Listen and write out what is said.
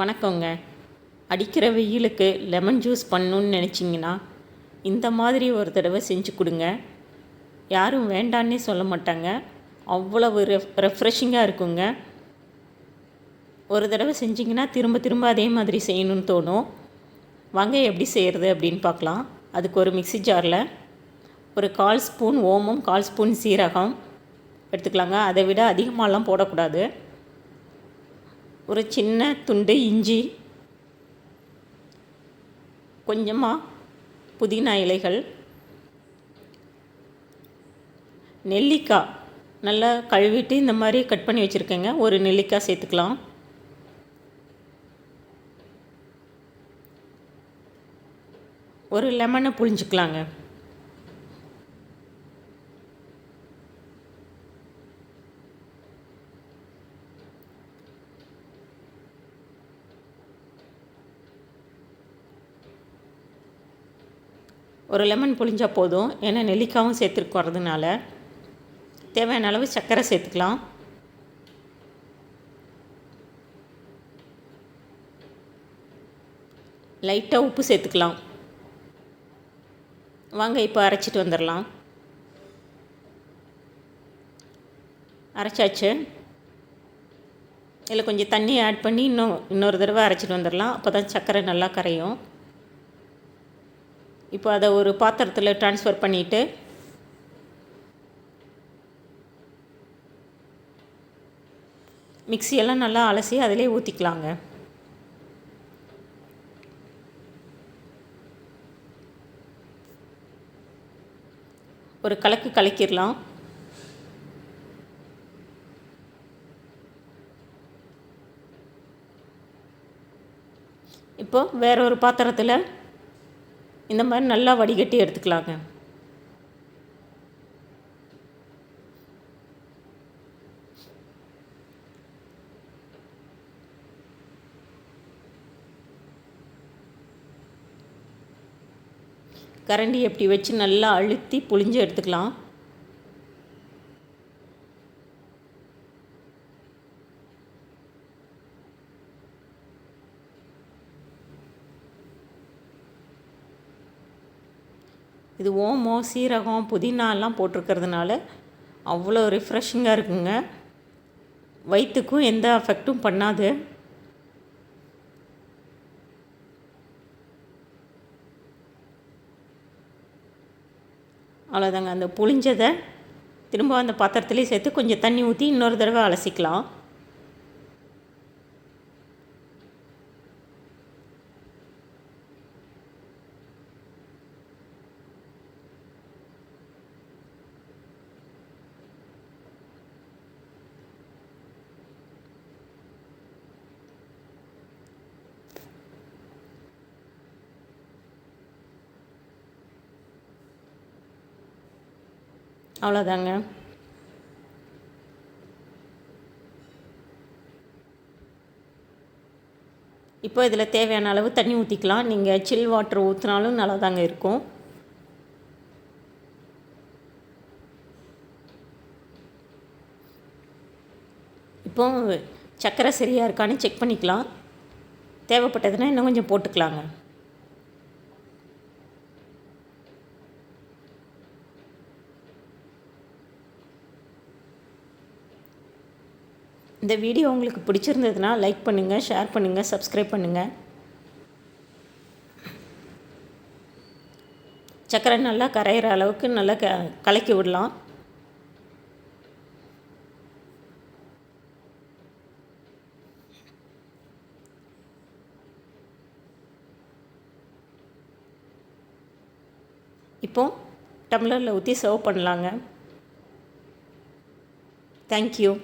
வணக்கங்க. அடிக்கிற வெயிலுக்கு லெமன் ஜூஸ் பண்ணணுன்னு நினச்சிங்கன்னா இந்த மாதிரி ஒரு தடவை செஞ்சு கொடுங்க. யாரும் வேண்டான்னே சொல்ல மாட்டாங்க. அவ்வளவு ரெஃப்ரெஷிங்காக இருக்குங்க. ஒரு தடவை செஞ்சிங்கன்னா திரும்ப திரும்ப அதே மாதிரி செய்யணும்னு தோணும். வாங்க எப்படி செய்கிறது அப்படின்னு பார்க்கலாம். அதுக்கு ஒரு மிக்ஸி ஜாரில் ஒரு 1/4 ஸ்பூன் ஓமம், 1/4 ஸ்பூன் சீரகம் எடுத்துக்கலாங்க. அதை விட அதிகமாகலாம் போடக்கூடாது. ஒரு சின்ன துண்டு இஞ்சி, கொஞ்சமாக புதினா இலைகள், நெல்லிக்காய் நல்லா கழுவிட்டு இந்த மாதிரி கட் பண்ணி வச்சுருக்கேங்க. ஒரு நெல்லிக்காய் சேர்த்துக்கலாம். ஒரு லெமனை புழிஞ்சிக்கலாங்க. ஒரு லெமன் புழிஞ்சால் போதும், ஏன்னா நெல்லிக்காயும் சேர்த்துருக்கு வரதுனால. தேவையான அளவு சர்க்கரை சேர்த்துக்கலாம். லைட்டாக உப்பு சேர்த்துக்கலாம். வாங்க இப்போ அரைச்சிட்டு வந்துடலாம். அரைச்சாச்சு. இதில் கொஞ்சம் தண்ணி ஆட் பண்ணி இன்னொரு தடவை அரைச்சிட்டு வந்துடலாம். அப்போ தான் சர்க்கரை நல்லா கரையும். இப்போ அதை ஒரு பாத்திரத்தில் ட்ரான்ஸ்ஃபர் பண்ணிவிட்டு மிக்சியெல்லாம் நல்லா அலசி அதிலே ஊற்றிக்கலாங்க. ஒரு கலக்கு கலக்கிடலாம். இப்போது வேற ஒரு பாத்திரத்தில் இந்த மாதிரி நல்லா வடிகட்டி எடுத்துக்கலாங்க. கரண்டி எப்படி வச்சு நல்லா அழுத்தி புழிஞ்சு எடுத்துக்கலாம். இது ஓமம், சீரகம், புதினாலாம் போட்டிருக்கிறதுனால அவ்வளோ ரிஃப்ரெஷிங்காக இருக்குங்க. வயிற்றுக்கும் எந்த அஃபெக்டும் பண்ணாது. அவ்வளோதாங்க. அந்த புளிஞ்சதை திரும்ப அந்த பாத்திரத்துலேயே சேர்த்து கொஞ்சம் தண்ணி ஊற்றி இன்னொரு தடவை அலசிக்கலாம். அவ்வளோதாங்க. இப்போ இதில் தேவையான அளவு தண்ணி ஊற்றிக்கலாம். நீங்கள் சில் வாட்டர் ஊற்றினாலும் நல்லா தாங்க இருக்கும். இப்போ சர்க்கரை சரியாக இருக்கான்னு செக் பண்ணிக்கலாம். தேவைப்பட்டதுன்னா இன்னும் கொஞ்சம் போட்டுக்கலாங்க. இந்த வீடியோ உங்களுக்கு பிடிச்சிருந்ததுன்னா லைக் பண்ணுங்கள், ஷேர் பண்ணுங்கள், சப்ஸ்கிரைப் பண்ணுங்கள். சர்க்கரை நல்லா கரையிற அளவுக்கு நல்லா கலக்கி விடலாம். இப்போது டம்ளரில் ஊற்றி சர்வ் பண்ணலாங்க. தேங்க்யூ.